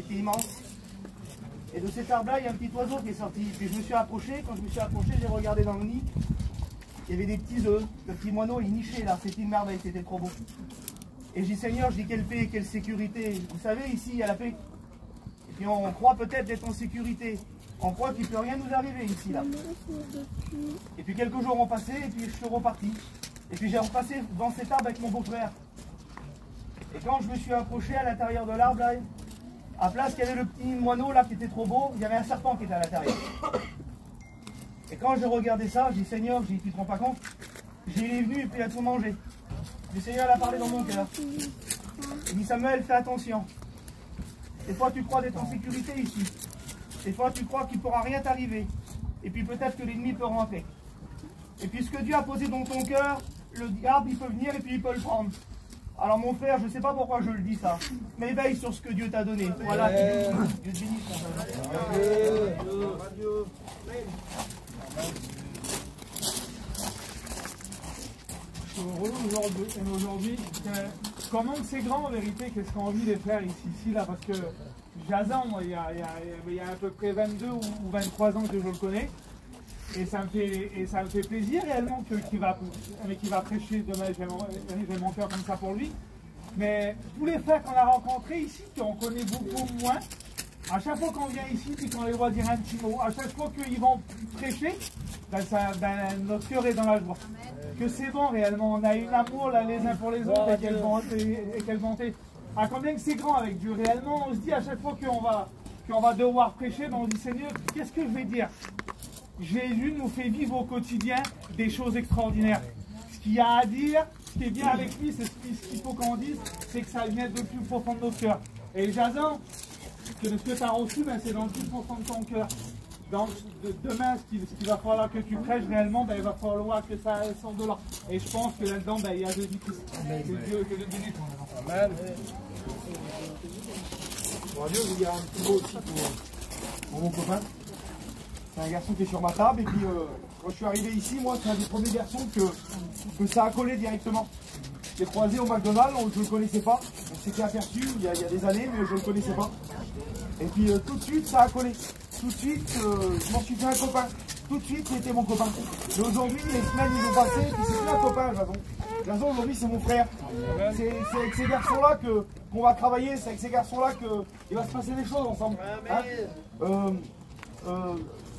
était immense. Et de cet arbre-là, il y a un petit oiseau qui est sorti. Puis je me suis approché, quand je me suis approché, j'ai regardé dans le nid. Il y avait des petits œufs, le petit moineau, il nichait là, c'était une merveille, c'était trop beau. Et je dis Seigneur, je dis quelle paix, quelle sécurité. Vous savez, ici, il y a la paix. Et puis on croit peut-être d'être en sécurité. On croit qu'il ne peut rien nous arriver ici, là. Et puis quelques jours ont passé, et puis je suis reparti. Et puis j'ai repassé dans cet arbre avec mon beau-frère. Et quand je me suis approché à l'intérieur de l'arbre, là, à place qu'il y avait le petit moineau là qui était trop beau, il y avait un serpent qui était à l'intérieur. Et quand j'ai regardé ça, j'ai dit Seigneur, j'ai dit tu te rends pas compte? Il est venu et puis il a tout mangé. Le Seigneur a parlé dans mon cœur. Il dit Samuel, fais attention. Des fois tu crois d'être en sécurité ici. Des fois tu crois qu'il ne pourra rien t'arriver. Et puis peut-être que l'ennemi peut rentrer. Et puis ce que Dieu a posé dans ton cœur, le diable il peut venir et puis il peut le prendre. Alors mon frère, je ne sais pas pourquoi je le dis ça, mais veille sur ce que Dieu t'a donné. Voilà, Dieu te bénisse. Je suis heureux aujourd'hui. Comment c'est grand en vérité, qu'est-ce qu'on vit les frères ici là, parce que Jason, moi, il y a à peu près 22 ou 23 ans que je le connais. Et ça me fait plaisir réellement qu'il va prêcher demain. J'ai mon cœur comme ça pour lui. Mais tous les frères qu'on a rencontrés ici, qu'on connaît beaucoup moins, à chaque fois qu'on vient ici, puis qu'on les voit dire un petit mot, à chaque fois qu'ils vont prêcher, notre cœur est dans la joie. Que c'est bon réellement, on a un amour là, les uns pour les autres, et quelle bonté. À combien que c'est grand avec Dieu réellement, on se dit à chaque fois qu'on va devoir prêcher, ben on se dit Seigneur, qu'est-ce que je vais dire? Jésus nous fait vivre au quotidien des choses extraordinaires. Ce qu'il y a à dire, ce qui est bien avec lui, c'est ce qu'il faut qu'on dise, c'est que ça vient de plus profond de nos cœurs. Et Jason, que ce que tu as reçu, ben, c'est dans le plus profond de ton cœur. Donc demain, ce qu'il va falloir que tu prêches réellement, ben, il va falloir que ça sorte de là. Et je pense que là-dedans, ben, il y a Jésus-Christ. C'est Dieu que Dieu bénisse. Amen. Bon, Dieu, il y a un petit mot aussi pour mon copain. C'est un garçon qui est sur ma table et puis quand je suis arrivé ici, moi c'est un des premiers garçons que ça a collé directement. J'ai croisé au McDonald's, je ne le connaissais pas, on s'était aperçu il y a des années mais je ne le connaissais pas. Et puis tout de suite ça a collé, tout de suite je m'en suis fait un copain, tout de suite c'était mon copain. Et aujourd'hui les semaines ils ont passé et puis c'est plus un copain Jason. Jason aujourd'hui c'est mon frère. C'est avec ces garçons-là qu'on va travailler, c'est avec ces garçons-là qu'il va se passer des choses ensemble. Hein.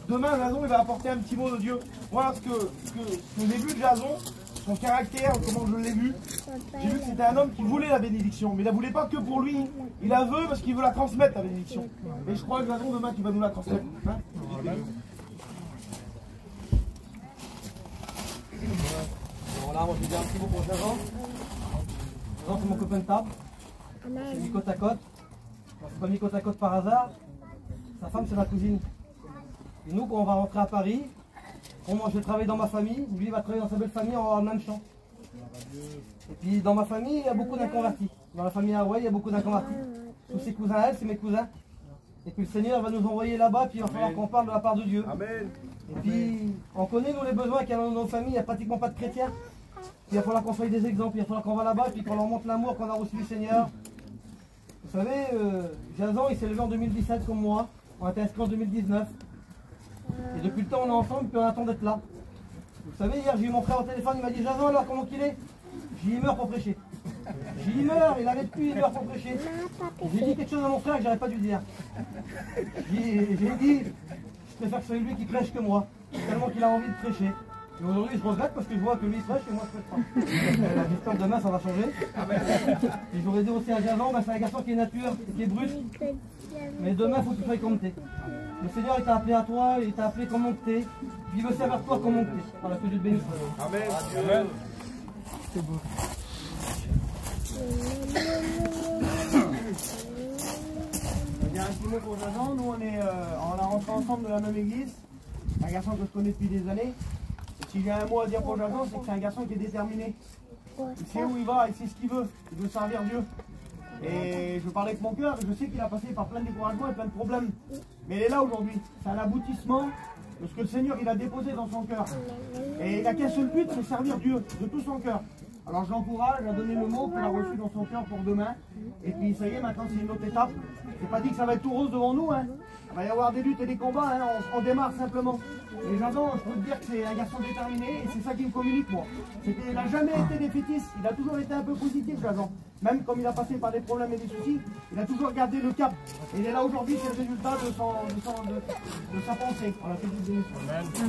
Demain, Jason, il va apporter un petit mot de Dieu. Voilà ce que j'ai vu de Jason, son caractère, comment je l'ai vu. J'ai vu que c'était un homme qui voulait la bénédiction, mais il ne la voulait pas que pour lui. Il la veut parce qu'il veut la transmettre, la bénédiction. Et je crois que Jason, demain, tu vas nous la transmettre. Hein? Bon, là, moi, je vais dire un petit mot pour Jason. Jason, c'est mon copain de table. C'est mis côte à côte. C'est pas mis côte à côte par hasard. Sa femme, c'est ma cousine. Et nous, quand on va rentrer à Paris, je vais travailler dans ma famille, lui il va travailler dans sa belle famille, on va avoir le même champ. Et puis dans ma famille, il y a beaucoup d'inconvertis. Dans la famille Hawaï, il y a beaucoup d'inconvertis. Tous ses cousins à elle, c'est mes cousins. Et puis le Seigneur va nous envoyer là-bas, puis il va falloir qu'on parle de la part de Dieu. Amen. Et puis on connaît nous les besoins qu'il y a dans nos familles, il n'y a pratiquement pas de chrétiens. Il va falloir qu'on soit des exemples, il va falloir qu'on va là-bas, et puis qu'on leur montre l'amour qu'on a reçu du Seigneur. Vous savez, Jason, il s'est levé en 2017 comme moi, on a été inscrit en 2019. Et depuis le temps on est ensemble, puis on attend d'être là. Vous savez, hier j'ai eu mon frère au téléphone, il m'a dit Jason, alors comment qu'il est? J'ai dit il meurt pour prêcher. J'ai dit il meurt, il n'arrête plus, il meurt pour prêcher. J'ai dit quelque chose à mon frère que j'aurais pas dû dire. J'ai dit, je préfère que ce soit lui qui prêche que moi, tellement qu'il a envie de prêcher. Et aujourd'hui je regrette parce que je vois que lui il prêche et moi je prêche pas. J'espère que demain ça va changer. Et j'aurais dit aussi à Jason, c'est un garçon qui est nature, qui est brut. Mais demain il faut que tu sois comme t'es. Le Seigneur il t'a appelé à toi, il t'a appelé comme t'es. Puis il veut servir toi comme t'es. Voilà, que Dieu te bénisse. Amen. Amen. C'est beau. Il y a un petit mot pour Jason. Nous on a rentré ensemble de la même église. Un garçon que je connais depuis des années. Et s'il y a un mot à dire pour Jason, c'est que c'est un garçon qui est déterminé. Il sait où il va, il sait ce qu'il veut. Il veut servir Dieu. Et je parlais avec mon cœur, je sais qu'il a passé par plein de découragements et plein de problèmes. Mais il est là aujourd'hui. C'est un aboutissement de ce que le Seigneur il a déposé dans son cœur. Et il n'a qu'un seul but, c'est servir Dieu de tout son cœur. Alors je l'encourage à donner le mot qu'elle a reçu dans son cœur pour demain. Et puis ça y est, maintenant c'est une autre étape. C'est pas dit que ça va être tout rose devant nous. Hein. Il va y avoir des luttes et des combats, hein. On démarre simplement. Et Jason, je peux te dire que c'est un garçon déterminé et c'est ça qui me communique moi. Il n'a jamais été défaitiste, il a toujours été un peu positif Jason. Même comme il a passé par des problèmes et des soucis, il a toujours gardé le cap. Et il est là aujourd'hui, c'est le résultat de sa pensée. Voilà, c'est